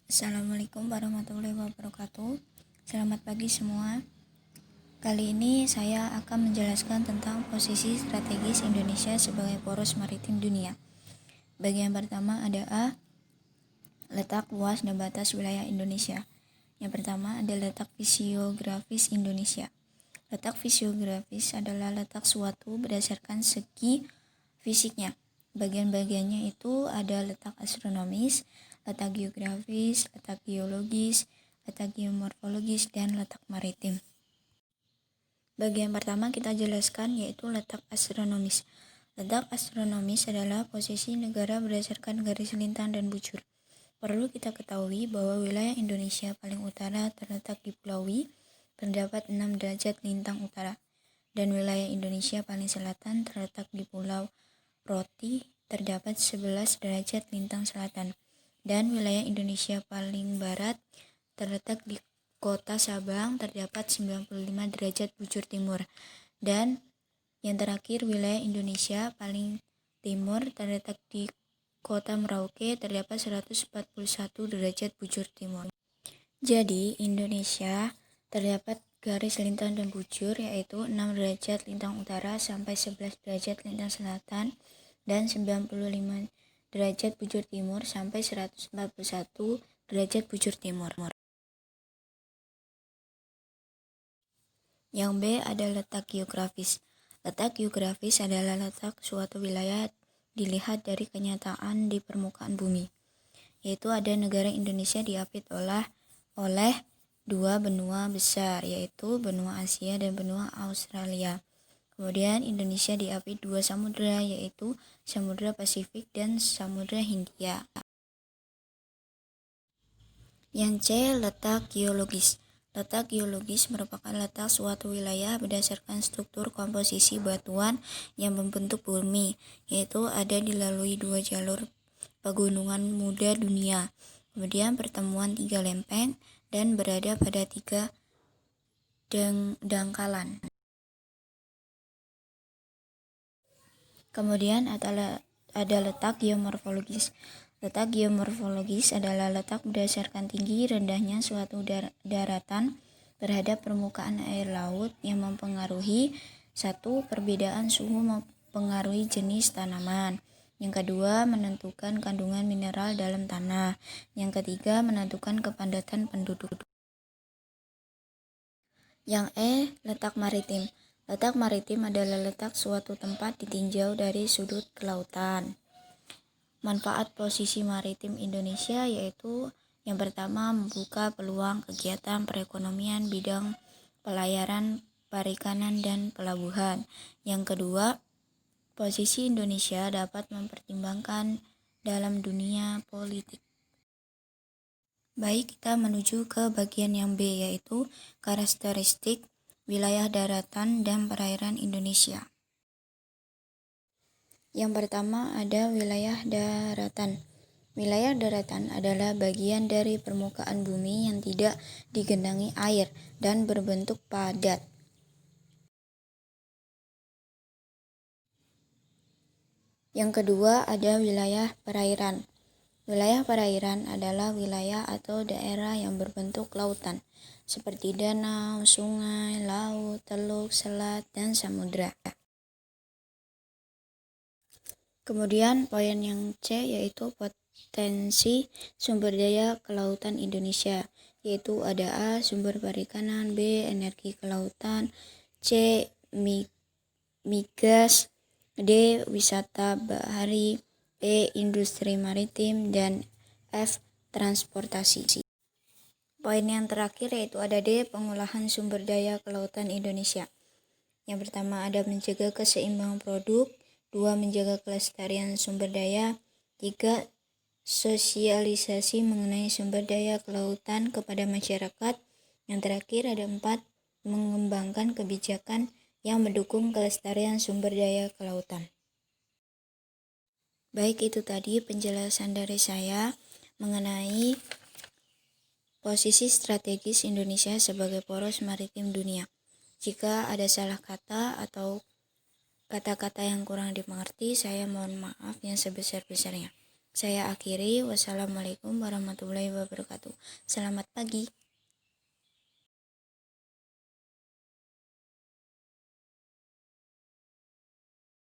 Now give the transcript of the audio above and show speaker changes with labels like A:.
A: Assalamualaikum warahmatullahi wabarakatuh. Selamat pagi semua. Kali ini saya akan menjelaskan tentang posisi strategis Indonesia sebagai poros maritim dunia. Bagian pertama ada A, letak luas dan batas wilayah Indonesia. Yang pertama ada letak fisiografis Indonesia. Letak fisiografis adalah letak suatu berdasarkan segi fisiknya. Bagian-bagiannya itu ada letak astronomis, letak geografis, letak geologis, letak geomorfologis, dan letak maritim. Bagian pertama kita jelaskan yaitu letak astronomis. Letak astronomis adalah posisi negara berdasarkan garis lintang dan bujur. Perlu kita ketahui bahwa wilayah Indonesia paling utara terletak di Pulau Wi, terdapat 6 derajat lintang utara, dan wilayah Indonesia paling selatan terletak di Pulau Roti, terdapat 11 derajat lintang selatan, dan wilayah Indonesia paling barat terletak di Kota Sabang, terdapat 95 derajat bujur timur, dan yang terakhir wilayah Indonesia paling timur terletak di Kota Merauke, terdapat 141 derajat bujur timur. Jadi Indonesia terdapat garis lintang dan bujur yaitu 6 derajat lintang utara sampai 11 derajat lintang selatan dan 95 derajat bujur timur sampai 141 derajat bujur timur. Yang B ada letak geografis. Letak geografis adalah letak suatu wilayah dilihat dari kenyataan di permukaan bumi, yaitu ada negara Indonesia diapit oleh dua benua besar, yaitu benua Asia dan benua Australia. Kemudian Indonesia diapit dua samudra, yaitu Samudra Pasifik dan Samudra Hindia. Yang C, letak geologis. Letak geologis merupakan letak suatu wilayah berdasarkan struktur komposisi batuan yang membentuk bumi, yaitu ada dilalui dua jalur pegunungan muda dunia, kemudian pertemuan tiga lempeng, dan berada pada tiga dangkalan. Kemudian ada letak geomorfologis. Letak geomorfologis adalah letak berdasarkan tinggi rendahnya suatu daratan terhadap permukaan air laut yang mempengaruhi satu, perbedaan suhu mempengaruhi jenis tanaman. Yang kedua, menentukan kandungan mineral dalam tanah. Yang ketiga, menentukan kepadatan penduduk. Yang E, letak maritim. Letak maritim adalah letak suatu tempat ditinjau dari sudut kelautan. Manfaat posisi maritim Indonesia yaitu yang pertama, membuka peluang kegiatan perekonomian bidang pelayaran, perikanan, dan pelabuhan. Yang kedua, posisi Indonesia dapat mempertimbangkan dalam dunia politik. Baik, kita menuju ke bagian yang B, yaitu karakteristik wilayah daratan dan perairan Indonesia. Yang pertama ada wilayah daratan. Wilayah daratan adalah bagian dari permukaan bumi yang tidak digenangi air dan berbentuk padat. Yang kedua ada wilayah perairan. Wilayah perairan adalah wilayah atau daerah yang berbentuk lautan, seperti danau, sungai, laut, teluk, selat, dan samudra. Kemudian poin yang C yaitu potensi sumber daya kelautan Indonesia, yaitu ada A, sumber perikanan, B, energi kelautan, C, migas, D, wisata bahari, E, industri maritim, dan F, transportasi. Poin yang terakhir yaitu ada D, pengolahan sumber daya kelautan Indonesia. Yang pertama ada menjaga keseimbangan produk, 2. Menjaga kelestarian sumber daya, 3. Sosialisasi mengenai sumber daya kelautan kepada masyarakat. Yang terakhir ada 4. Mengembangkan kebijakan yang mendukung kelestarian sumber daya kelautan. Baik, itu tadi penjelasan dari saya mengenai posisi strategis Indonesia sebagai poros maritim dunia. Jika ada salah kata atau kata-kata yang kurang dimengerti, saya mohon maaf yang sebesar-besarnya. Saya akhiri. Wassalamualaikum warahmatullahi wabarakatuh. Selamat pagi.